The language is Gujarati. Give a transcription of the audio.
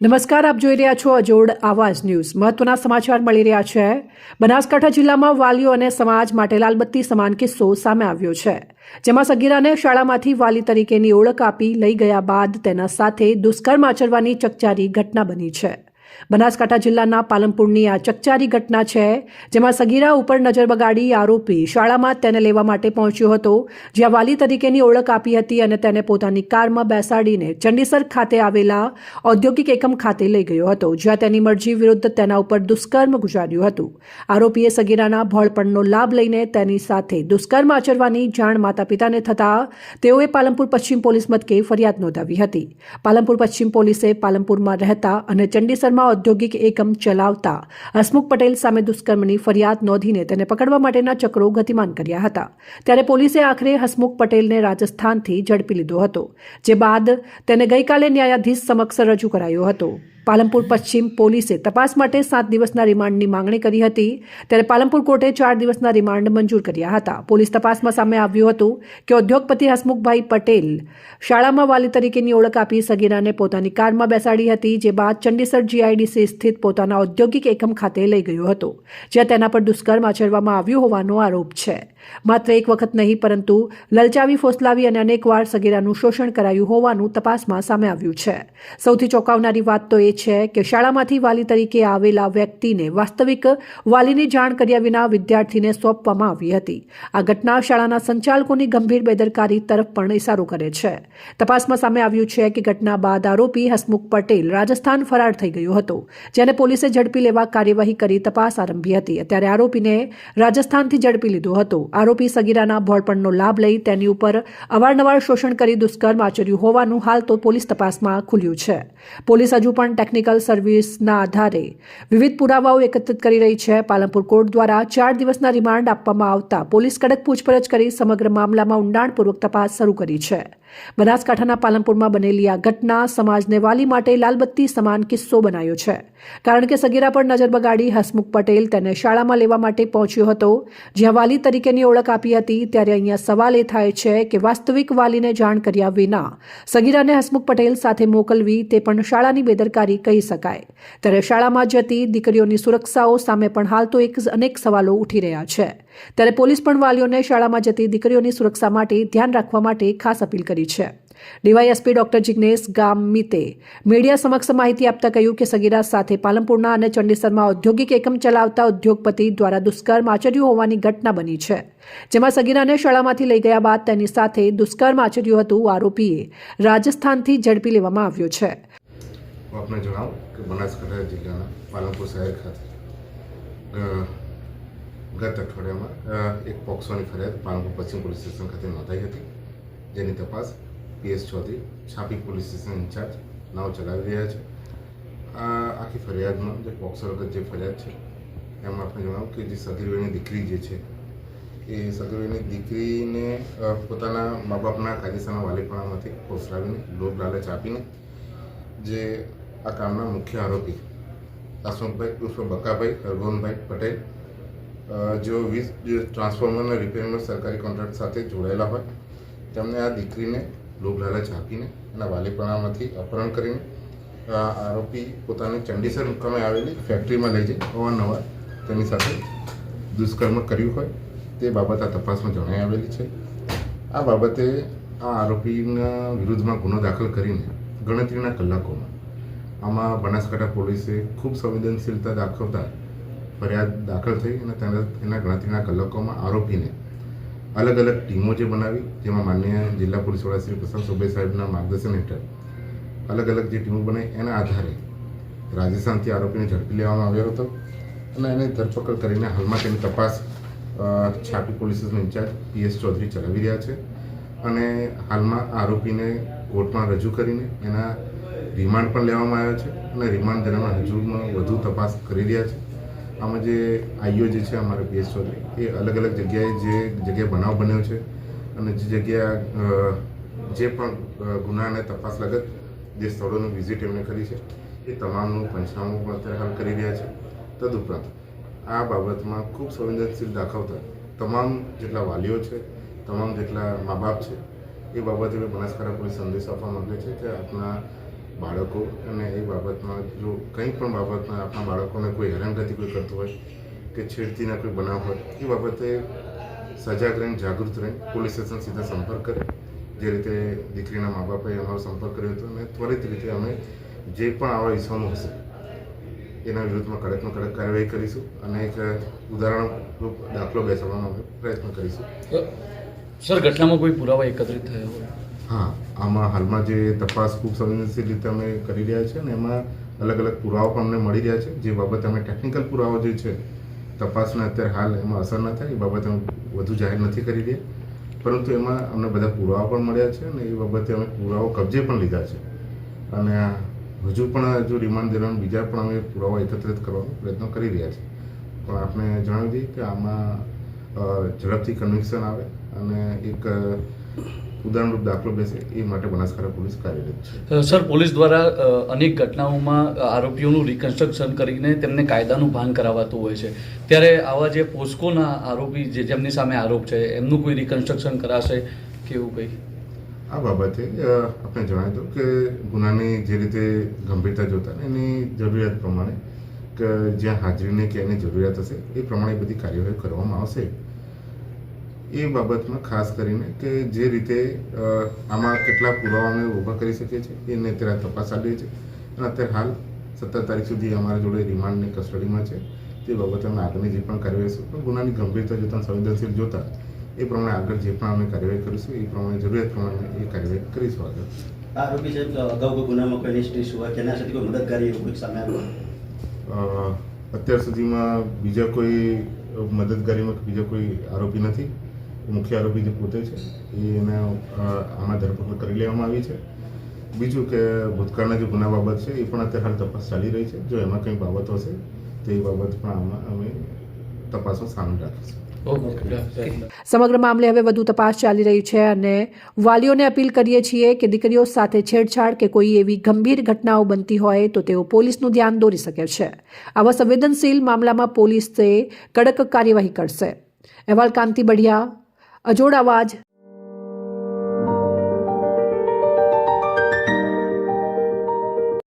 નમસ્કાર, આપ જોઈ રહ્યા છો અજોડ આવાજ ન્યૂઝ। મહત્વના સમાચાર મળી રહ્યા છે। બનાસકાંઠા જિલ્લામાં વાલીઓ અને સમાજ માટે લાલબત્તી સમાન કિસ્સો સામે આવ્યો છે, જેમાં સગીરાને શાળામાંથી વાલી તરીકેની ઓળખ આપી લઈ ગયા બાદ તેના સાથે દુષ્કર્મ આચરવાની ચકચારી ઘટના બની છે। બનાસકાંઠા જિલ્લાના પાલનપુરની આ ચકચારી ઘટના છે, જેમાં સગીરા ઉપર નજર બગાડી આરોપી શાળામાં તેને લેવા માટે પહોંચ્યો હતો, જ્યાં વાલી તરીકેની ઓળખ આપી હતી અને તેને પોતાની કારમાં બેસાડીને ચંડીસર ખાતે આવેલા ઔદ્યોગિક એકમ ખાતે લઈ ગયો હતો, જ્યાં તેની મરજી વિરુદ્ધ તેના ઉપર દુષ્કર્મ ગુજાર્યું હતું। આરોપીએ સગીરાના ભોળપણનો લાભ લઈને તેની સાથે દુષ્કર્મ આચરવાની જાણ માતા પિતાને થતાં તેઓએ પાલનપુર પશ્ચિમ પોલીસ મથકે ફરિયાદ નોંધાવી હતી। પાલનપુર પશ્ચિમ પોલીસે પાલનપુરમાં રહેતા અને ચંડીસરમાં ઔદ્યોગિક એકમ ચલાવતા હસમુખ પટેલ સામે દુષ્કર્મની ફરિયાદ નોંધીને તેને પકડવા માટેના ચક્રો ગતિમાન કર્યા હતા। ત્યારે પોલીસે આખરે હસમુખ પટેલને રાજસ્થાનથી ઝડપી લીધો હતો, જે બાદ તેને ગઈકાલે ન્યાયાધીશ સમક્ષ રજૂ કરાયો હતો। પાલનપુર પશ્ચિમ પોલીસે તપાસ માટે 7 દિવસના રિમાન્ડની માંગણી કરી હતી, ત્યારે પાલનપુર કોર્ટે 4 દિવસના રિમાન્ડ મંજૂર કર્યા હતા। પોલીસ તપાસમાં સામે આવ્યું હતું કે ઉદ્યોગપતિ હસમુખભાઈ પટેલ શાળામાં વાલી તરીકેની ઓળખ આપી સગીરાને પોતાની કારમાં બેસાડી હતી, જે બાદ ચંડીસર જીઆઈડીસી સ્થિત પોતાના ઔદ્યોગિક એકમ ખાતે લઈ ગયો હતો, જ્યાં તેના પર દુષ્કર્મ આચરવામાં આવ્યું હોવાનો આરોપ છે। માત્ર એક વખત નહીં, પરંતુ લલચાવી, ફોસલાવી અને અનેકવાર સગીરાનું શોષણ કરાયું હોવાનું તપાસમાં સામે આવ્યું છે। સૌથી ચોંકાવનારી વાત તો એ છે કે શાળામાંથી વાલી તરીકે આવેલા વ્યક્તિને વાસ્તવિક વાલીની જાણ કર્યા વિના વિદ્યાર્થીને સોંપવામાં આવી હતી। આ ઘટના શાળાના સંચાલકોની ગંભીર બેદરકારી તરફ પણ ઇશારો કરે છે। તપાસમાં સામે આવ્યું છે કે ઘટના બાદ આરોપી હસમુખ પટેલ રાજસ્થાન ફરાર થઈ ગયો હતો, જેને પોલીસે ઝડપી લેવા કાર્યવાહી કરી તપાસ આરંભી હતી। ત્યારે આરોપીને રાજસ્થાનથી ઝડપી લીધો હતો। આરોપી સગીરાના ભોળપણનો લાભ લઈ તેની ઉપર અવારનવાર શોષણ કરી દુષ્કર્મ આચર્યું હોવાનું હાલ તો પોલીસ તપાસમાં ખુલ્યું છે। પોલીસ હજુ પણ ટેકનિકલ સર્વિસના આધારે વિવિધ પુરાવાઓ એકત્રિત કરી રહી છે। પાલનપુર કોર્ટ દ્વારા 4 દિવસના રિમાન્ડ આપવામાં આવતા પોલીસ કડક પૂછપરછ કરી સમગ્ર મામલામાં ઊંડાણપૂર્વક તપાસ શરૂ કરી છે। બનાસકાંઠાના પાલનપુરમાં બનેલી આ ઘટના સમાજને વાલી માટે લાલબત્તી સમાન કિસ્સો બનાવ્યો છે, કારણ કે સગીરા પર નજર બગાડી હસમુખ પટેલ તેને શાળામાં લેવા માટે પહોંચ્યો હતો, જ્યાં વાલી તરીકેની ઓળખ આપી હતી। ત્યારે અહીંયા સવાલ એ થાય છે કે વાસ્તવિક વાલીને જાણ કર્યા વિના સગીરાને હસમુખ પટેલ સાથે મોકલવી તે પણ શાળાની બેદરકારી કહી શકાય। ત્યારે શાળામાં જતી દીકરીઓની સુરક્ષાઓ સામે પણ હાલ તો અનેક સવાલો ઉઠી રહ્યા છે। ત્યારે પોલીસ પણ વાલીઓને શાળામાં જતી દીકરીઓની સુરક્ષા માટે ધ્યાન રાખવા માટે ખાસ અપીલ કરી છે। ડીવાયએસપી ડોક્ટર જિગ્નેશ ગામિતે મીડિયા સમક્ષ માહિતી આપતા કહ્યું કે સગીરા સાથે પાલનપુરના અને ચંડીસરમાં ઔદ્યોગિક એકમ ચલાવતા ઉદ્યોગપતિ દ્વારા દુષ્કર્મ આચર્યું હોવાની ઘટના બની છે, જેમાં સગીરાને શાળામાંથી લઈ ગયા બાદ તેની સાથે દુષ્કર્મ આચર્યું હતું। આરોપીએ રાજસ્થાનથી ઝડપી લેવામાં આવ્યો છે। આપને જણાવું કે બનાસકાંઠા જિલ્લાના પાલનપુર શહેર ખાતે ગત અઠવાડિયામાં એક પોક્સોની ફરિયાદ પાલનપુર પશ્ચિમ પોલીસ સ્ટેશન ખાતે નોંધાઈ હતી, જેની તપાસ પીએસ ચૌધરી છાપી પોલીસ સ્ટેશન ઇન્ચાર્જ નાવ ચલાવી રહ્યા છે। આ આખી ફરિયાદમાં જે પોક્સો વખત જે ફરિયાદ છે એમાં આપણે જણાવું કે જે સગીરની દીકરી જે છે એ સગીરની દીકરીને પોતાના મા બાપના કાયદેસરના વાલીપણામાંથી ફોસલાવીને લોભ લાલચ આપીને જે આ કામના મુખ્ય આરોપી હસમુખભાઈ ઉર્ફ બકાભાઈ હરગોનભાઈ પટેલ, જેઓ 20 ટ્રાન્સફોર્મરના રિપેરિંગનો સરકારી કોન્ટ્રાક્ટ સાથે જોડાયેલા હોય, તેમને આ દીકરીને લોભ લાલચ આપીને એના વાલીપણામાંથી અપહરણ કરીને આરોપી પોતાની ચંડીસર મુકામે આવેલી ફેક્ટરીમાં લઈ જઈ અવારનવાર તેની સાથે દુષ્કર્મ કર્યું હોય તે બાબત આ તપાસમાં જણાઈ આવેલી છે। આ બાબતે આ આરોપીના વિરુદ્ધમાં ગુનો દાખલ કરીને ગણતરીના કલાકોમાં આમાં બનાસકાંઠા પોલીસે ખૂબ સંવેદનશીલતા દાખવતા ફરિયાદ દાખલ થઈ અને એના ગણતરીના કલાકોમાં આરોપીને અલગ અલગ ટીમો જે બનાવી, જેમાં માનનીય જિલ્લા પોલીસ વડા શ્રી પ્રશાંત સુબે સાહેબના માર્ગદર્શન હેઠળ અલગ અલગ જે ટીમો બનાવી એના આધારે રાજસ્થાનથી આરોપીને ઝડપી લેવામાં આવ્યો હતો અને એને ધરપકડ કરીને હાલમાં તેની તપાસ Chhapi police station in charge PS Chaudhary ચલાવી રહ્યા છે અને હાલમાં આરોપીને કોર્ટમાં રજૂ કરીને એના રિમાન્ડ પણ લેવામાં આવ્યો છે અને રિમાન્ડ દરમિયાન હજુ વધુ તપાસ કરી રહ્યા છે। આમાં જે આઈઓ જે છે અમારે પીએસ ચૌધરી એ અલગ અલગ જગ્યાએ બનાવ બન્યો છે અને જે જગ્યા જે પણ ગુનાને તપાસ લગત જે સ્થળોની વિઝિટ એમણે કરી છે એ તમામનું પંચનામું પણ અત્યારે હાલ કરી રહ્યા છે। તદુપરાંત આ બાબતમાં ખૂબ સંવેદનશીલ દાખવતા તમામ જેટલા વાલીઓ છે, તમામ જેટલા મા બાપ છે, એ બાબતે બનાસકાંઠા પોલીસ સંદેશ આપવા માંગે છે કે આપના બાળકો અને એ બાબતમાં જો કંઈ પણ બાબતમાં આપણા બાળકોને કોઈ હેરાનગતિ કોઈ કરતું હોય કે છેડતીના કોઈ બનાવ હોય એ બાબતે સજાગ રહીને જાગૃત રહીને પોલીસ સ્ટેશન સીધા સંપર્ક કરે. જે રીતે દીકરીના મા બાપે અમારો સંપર્ક કર્યો હતો અને ત્વરિત રીતે અમે જે પણ આવા ઇસમો હશે એના વિરુદ્ધમાં કડકમાં કડક કાર્યવાહી કરીશું અને એક ઉદાહરણરૂપ દાખલો બેસાડવાનો અમે પ્રયત્ન કરીશું. સર, ઘટનામાં કોઈ પુરાવા એકત્રિત થયા હોય? હા, આમાં હાલમાં જે તપાસ ખૂબ સંવેદનશીલ રીતે અમે કરી રહ્યા છીએ અને એમાં અલગ અલગ પુરાવા પણ અમને મળી રહ્યા છે. જે બાબતે અમે ટેકનિકલ પુરાવા જે છે તપાસને અત્યારે હાલ એમાં અસર ન થાય એ બાબતે અમે વધુ જાહેર નથી કરી રહ્યા, પરંતુ એમાં અમને બધા પુરાવા પણ મળ્યા છે અને એ બાબતે અમે પુરાવા કબજે પણ લીધા છે અને હજુ પણ જો રિમાન્ડ દરમિયાન બીજા પણ અમે પુરાવા એકત્રિત કરવાનો પ્રયત્ન કરી રહ્યા છીએ. પણ આપણે જણાવી દઈએ કે આમાં ઝડપથી કન્વિક્શન આવે અને એક ઉદાહરણરૂપ દાખલો બેસે એ માટે બનાસકાંઠા પોલીસ કાર્યરત છે. સર, પોલીસ દ્વારા અનેક ઘટનાઓમાં આરોપીઓનું રિકન્સ્ટ્રક્શન કરીને તેમને કાયદાનું ભાન કરાવાતું હોય છે, ત્યારે આવા જે પોસ્કોના આરોપી જેમની સામે આરોપ છે એમનું કોઈ રિકન્સ્ટ્રક્શન કરાશે કે એવું કંઈ? આ બાબતે આપણે જણાવી દઉં કે ગુનાની જે રીતે ગંભીરતા જોતા એની જરૂરિયાત પ્રમાણે કે જ્યાં હાજરીની કે એની જરૂરિયાત હશે એ પ્રમાણે બધી કાર્યવાહી કરવામાં આવશે. એ બાબતમાં ખાસ કરીને કે જે રીતે આમાં કેટલા પુરાવા અમે ઊભા કરી શકીએ છીએ એને અત્યારે તપાસ ચાલી રહી છે અને અત્યારે હાલ 17 તારીખ સુધી અમારા જોડે રિમાન્ડની કસ્ટડીમાં છે. તે બાબતે અમે આગળની જે પણ કાર્યવાહી પણ ગુનાની ગંભીરતા જોતા સંવેદનશીલ જોતા એ પ્રમાણે આગળ જે પણ અમે કાર્યવાહી કરીશું એ પ્રમાણે જરૂરિયાત પ્રમાણે એ કાર્યવાહી કરીશું. આગળ આરોપી સાહેબ અગાઉ કોઈ ગુનામાં કોઈ હિસ્ટ્રી હોય તેના સાથે કોઈ મદદગારી એવું કોઈ સામે આવ્યું? અત્યાર સુધીમાં બીજા કોઈ મદદગારીમાં બીજા કોઈ આરોપી નથી. મુખ્ય આરોપી જે પોતે છે એને આમાં ધરપકડ કરી લેવામાં આવી છે. બીજું કે ભૂતકાળના જે ગુના બાબત છે એ પણ અત્યારે હાલ તપાસ ચાલી રહી છે. જો એમાં કંઈ બાબતો હશે તો એ બાબત પણ આમાં અમે તપાસમાં સામેલ રાખીશું. સમગ્ર મામલે હવે વધુ તપાસ ચાલી રહી છે અને વાલીઓને અપીલ કરીએ છીએ કે દીકરીઓ સાથે છેડછાડ કે કોઈ એવી ગંભીર ઘટનાઓ બનતી હોય તો તેઓ પોલીસનું ધ્યાન દોરી શકે છે. આવા સંવેદનશીલ મામલામાં પોલીસ કડક કાર્યવાહી કરશે. અહેવાલ કાંતિ બઢિયા, અજોડ અવાજ,